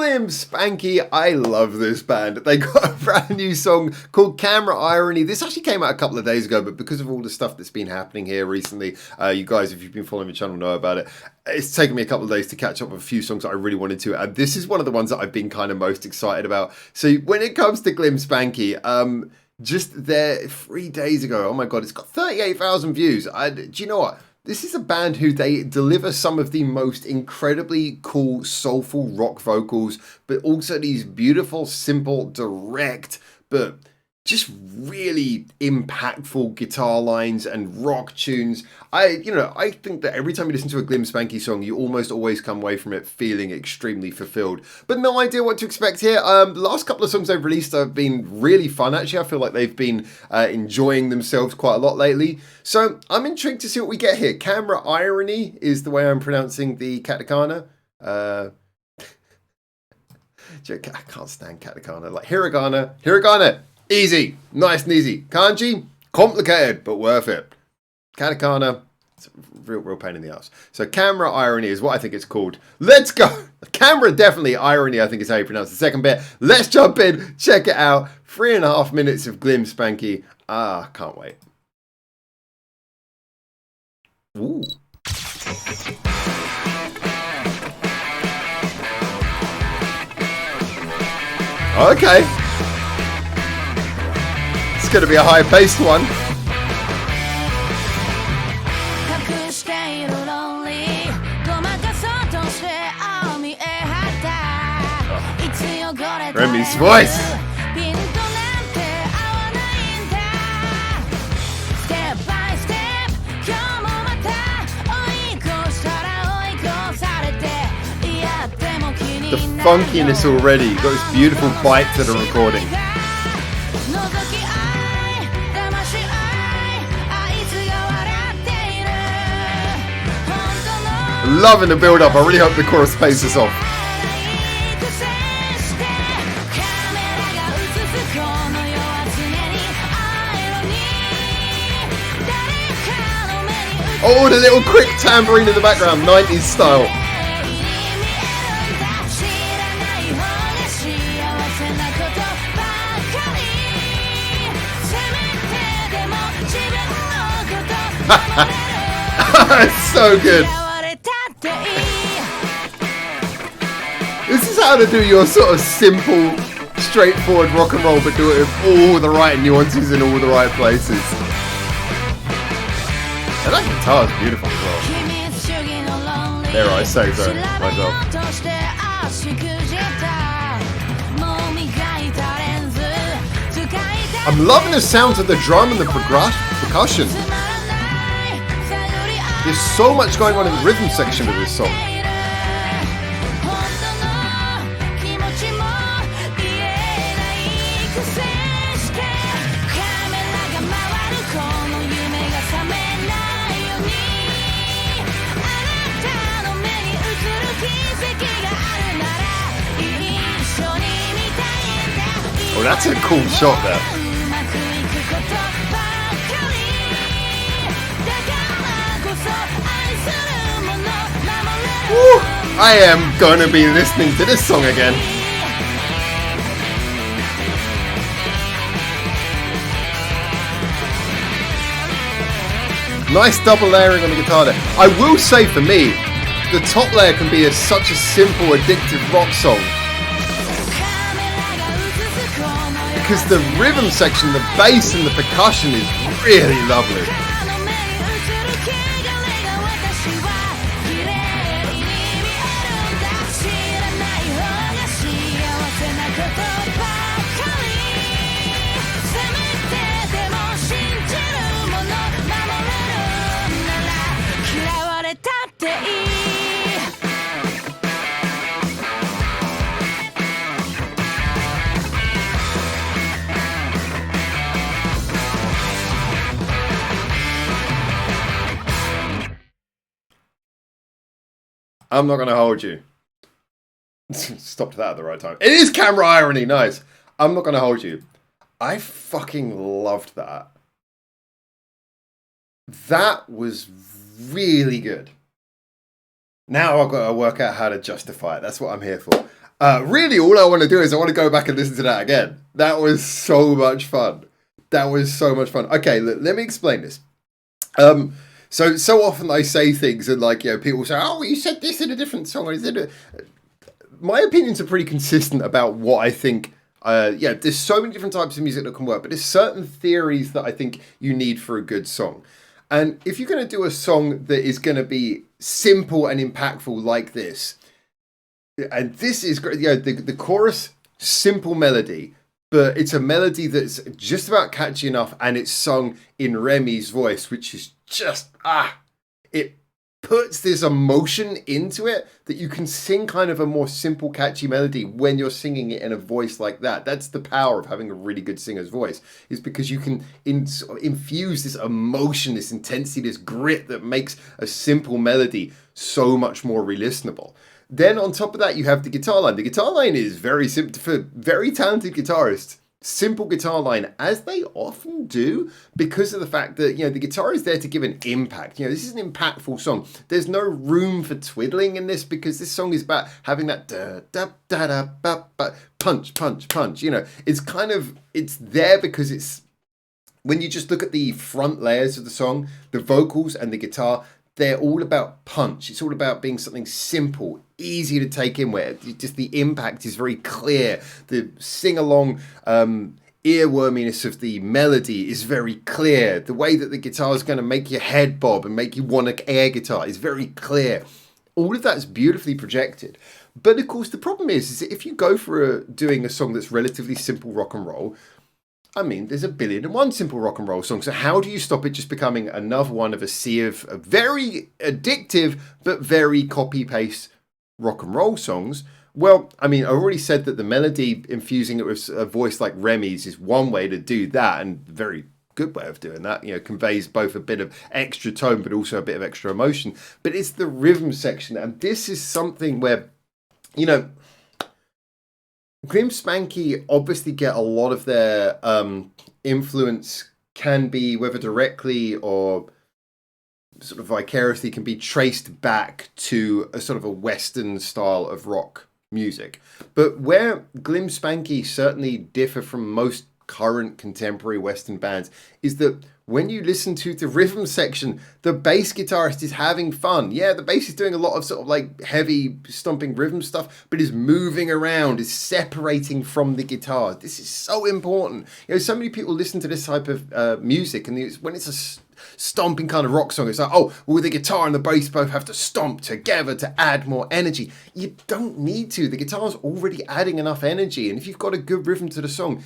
Glim Spanky, I love this band. They got a brand new song called Camera Irony. This actually came out a couple of days ago, but because of all the stuff that's been happening here recently, you guys, if you've been following the channel, know about it. It's taken me a couple of days to catch up with a few songs that I really wanted to, and this is one of the ones that I've been kind of most excited about. So when it comes to Glim Spanky, just there 3 days ago, oh my god, it's got 38,000 views. Do you know what? This is a band who they deliver some of the most incredibly cool, soulful rock vocals, but also these beautiful, simple, direct, but just really impactful guitar lines and rock tunes. I think that every time you listen to a Glim Spanky song, you almost always come away from it feeling extremely fulfilled. But no idea what to expect here. The last couple of songs they've released have been really fun. Actually, I feel like they've been enjoying themselves quite a lot lately. So I'm intrigued to see what we get here. Camera Irony is the way I'm pronouncing the katakana. I can't stand katakana. Like hiragana. Easy. Nice and easy. Kanji, complicated, but worth it. Katakana, it's a real pain in the ass. So Camera Irony is what I think it's called. Let's go. Camera definitely, irony I think is how you pronounce the second bit. Let's jump in, check it out. 3.5 minutes of Glim Spanky. Can't wait. Ooh. Okay. It's going to be a high-paced one. Remy's voice. The funkiness already. You've got this beautiful bite to the recording. Loving the build-up. I really hope the chorus pays us off. Oh, the little quick tambourine in the background, 90s style. It's so good. This is how to do your sort of simple, straightforward rock and roll, but do it with all the right nuances in all the right places. And that guitar is beautiful as well. There, I say so myself. I'm loving the sounds of the drum and the percussion. There's so much going on in the rhythm section of this song. Oh, that's a cool shot there. Woo! I am gonna be listening to this song again. Nice double layering on the guitar there. I will say for me, the top layer can be such a simple, addictive rock song. Because the rhythm section, the bass and the percussion is really lovely. I'm not going to hold you. Stopped that at the right time. It is Camera Irony. Nice. I'm not going to hold you. I fucking loved that. That was really good. Now I've got to work out how to justify it. That's what I'm here for. Really, all I want to do is I want to go back and listen to that again. That was so much fun. That was so much fun. Okay, let me explain this. So often I say things and like, people say, "Oh, you said this in a different song." My opinions are pretty consistent about what I think. There's so many different types of music that can work, but there's certain theories that I think you need for a good song. And if you're going to do a song that is going to be simple and impactful like this, and this is great, the chorus, simple melody, but it's a melody that's just about catchy enough, and it's sung in Remy's voice, which is just, it puts this emotion into it that you can sing kind of a more simple, catchy melody when you're singing it in a voice like that. That's the power of having a really good singer's voice, is because you can infuse this emotion, this intensity, this grit that makes a simple melody so much more re-listenable. Then on top of that, you have the guitar line. The guitar line is very simple for very talented guitarists. Simple guitar line, as they often do, because of the fact that, the guitar is there to give an impact. This is an impactful song. There's no room for twiddling in this, because this song is about having that da da da da ba ba punch punch punch. It's there because it's, when you just look at the front layers of the song, the vocals and the guitar, they're all about punch. It's all about being something simple, easy to take in, where just the impact is very clear. The sing-along earworminess of the melody is very clear. The way that the guitar is going to make your head bob and make you want to air guitar is very clear. All of that's beautifully projected. But of course, the problem is that if you go for doing a song that's relatively simple rock and roll, there's 1,000,000,001 simple rock and roll songs. So how do you stop it just becoming another one of a sea of very addictive but very copy-paste rock and roll songs? Well, I already said that the melody, infusing it with a voice like Remy's, is one way to do that, and a very good way of doing that. Conveys both a bit of extra tone but also a bit of extra emotion. But it's the rhythm section, and this is something where, Grim Spanky obviously get a lot of their influence, can be, whether directly or sort of vicariously, can be traced back to a sort of a Western style of rock music. But where Glim Spanky certainly differ from most current contemporary Western bands is that when you listen to the rhythm section, the bass guitarist is having fun. Yeah, the bass is doing a lot of sort of like heavy stomping rhythm stuff, but is moving around, is separating from the guitar. This is so important. So many people listen to this type of music, and when it's a stomping kind of rock song, it's like, oh, well, the guitar and the bass both have to stomp together to add more energy. You don't need to. The guitar's already adding enough energy, and if you've got a good rhythm to the song,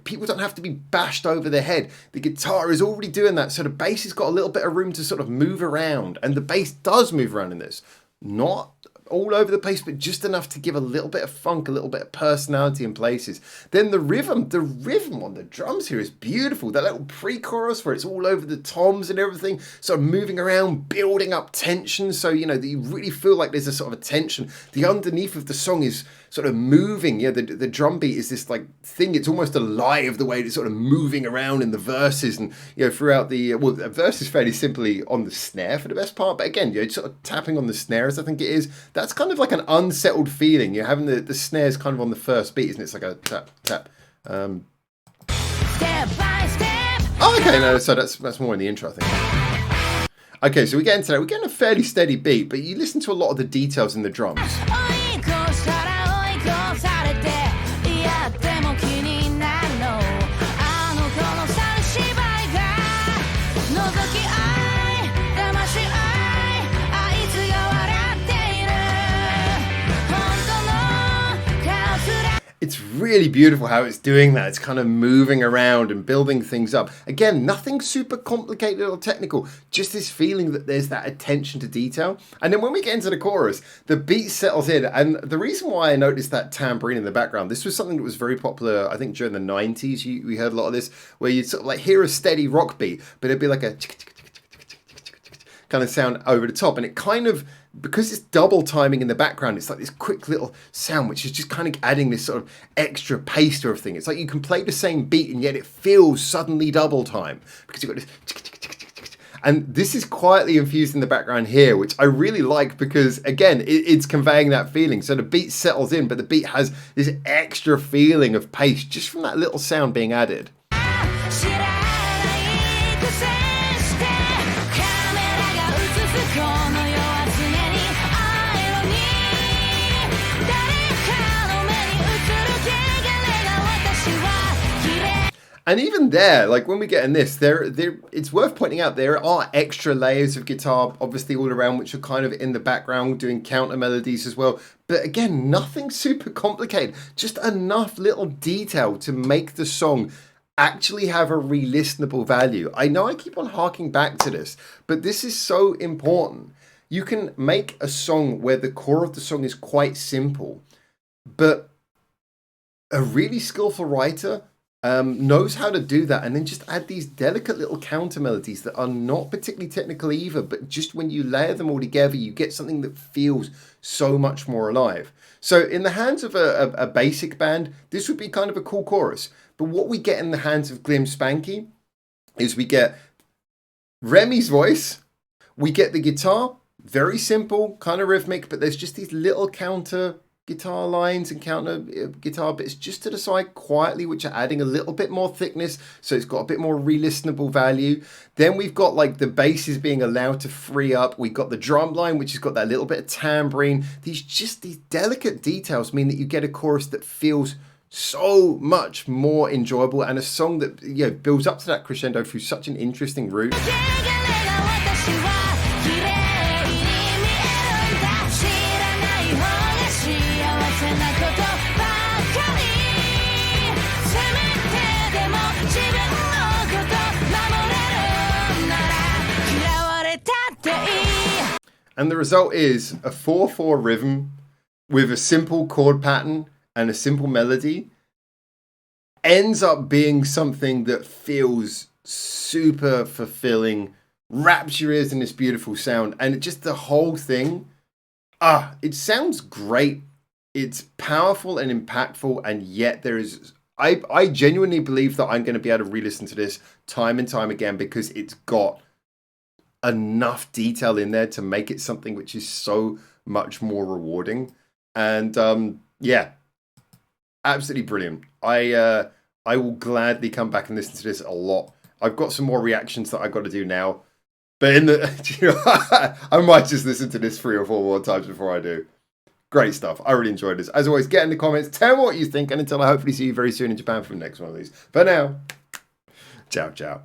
people don't have to be bashed over their head. The guitar is already doing that, so the bass has got a little bit of room to sort of move around, and the bass does move around in this. Not all over the place, but just enough to give a little bit of funk, a little bit of personality in places. Then the rhythm on the drums here is beautiful. That little pre-chorus where it's all over the toms and everything, sort of moving around, building up tension, so that you really feel like there's a sort of a tension. The underneath of the song is sort of moving. The drum beat is this like thing. It's almost alive, the way it's sort of moving around in the verses, and throughout the the verse is fairly simply on the snare for the best part, but again, sort of tapping on the snares, I think it is. That's kind of like an unsettled feeling. You're having the snares kind of on the first beat, isn't it? It's like a tap tap. Step by step. Oh, okay, no, so that's more in the intro, I think. Okay, so we get into that. We're getting a fairly steady beat, but you listen to a lot of the details in the drums. It's really beautiful how it's doing that. It's kind of moving around and building things up. Again, nothing super complicated or technical, just this feeling that there's that attention to detail. And then when we get into the chorus, the beat settles in. And the reason why I noticed that tambourine in the background, this was something that was very popular, I think, during the 90s. We heard a lot of this, where you'd sort of like hear a steady rock beat, but it'd be like a kind of sound over the top. And it kind of, because it's double timing in the background, it's like this quick little sound, which is just kind of adding this sort of extra pace to everything. It's like you can play the same beat and yet it feels suddenly double time, because you've got this. And this is quietly infused in the background here, which I really like because, again, it's conveying that feeling. So the beat settles in, but the beat has this extra feeling of pace just from that little sound being added. And even there, like when we get in this, it's worth pointing out there are extra layers of guitar, obviously all around, which are kind of in the background doing counter melodies as well. But again, nothing super complicated, just enough little detail to make the song actually have a re-listenable value. I know I keep on harking back to this, but this is so important. You can make a song where the core of the song is quite simple, but a really skillful writer knows how to do that, and then just add these delicate little counter melodies that are not particularly technical either, but just when you layer them all together, you get something that feels so much more alive. So in the hands of a basic band, this would be kind of a cool chorus. But what we get in the hands of Glim Spanky is we get Remy's voice, we get the guitar, very simple, kind of rhythmic, but there's just these little counter guitar lines and counter guitar bits just to the side quietly, which are adding a little bit more thickness, so it's got a bit more re-listenable value. Then we've got like the basses being allowed to free up. We've got the drum line, which has got that little bit of tambourine. These delicate details mean that you get a chorus that feels so much more enjoyable, and a song that, you know, builds up to that crescendo through such an interesting route. And the result is a 4/4 rhythm with a simple chord pattern and a simple melody ends up being something that feels super fulfilling, wraps your ears in this beautiful sound, and just the whole thing, it sounds great. It's powerful and impactful, and yet there is... I genuinely believe that I'm going to be able to re-listen to this time and time again because it's got enough detail in there to make it something which is so much more rewarding. And yeah, absolutely brilliant. I will gladly come back and listen to this a lot. I've got some more reactions that I've got to do now, but in the you know, I might just listen to this 3 or 4 more times before I do. Great stuff. I really enjoyed this. As always, get in the comments, tell me what you think, and until I hopefully see you very soon in Japan for the next one of these. For now, ciao, ciao.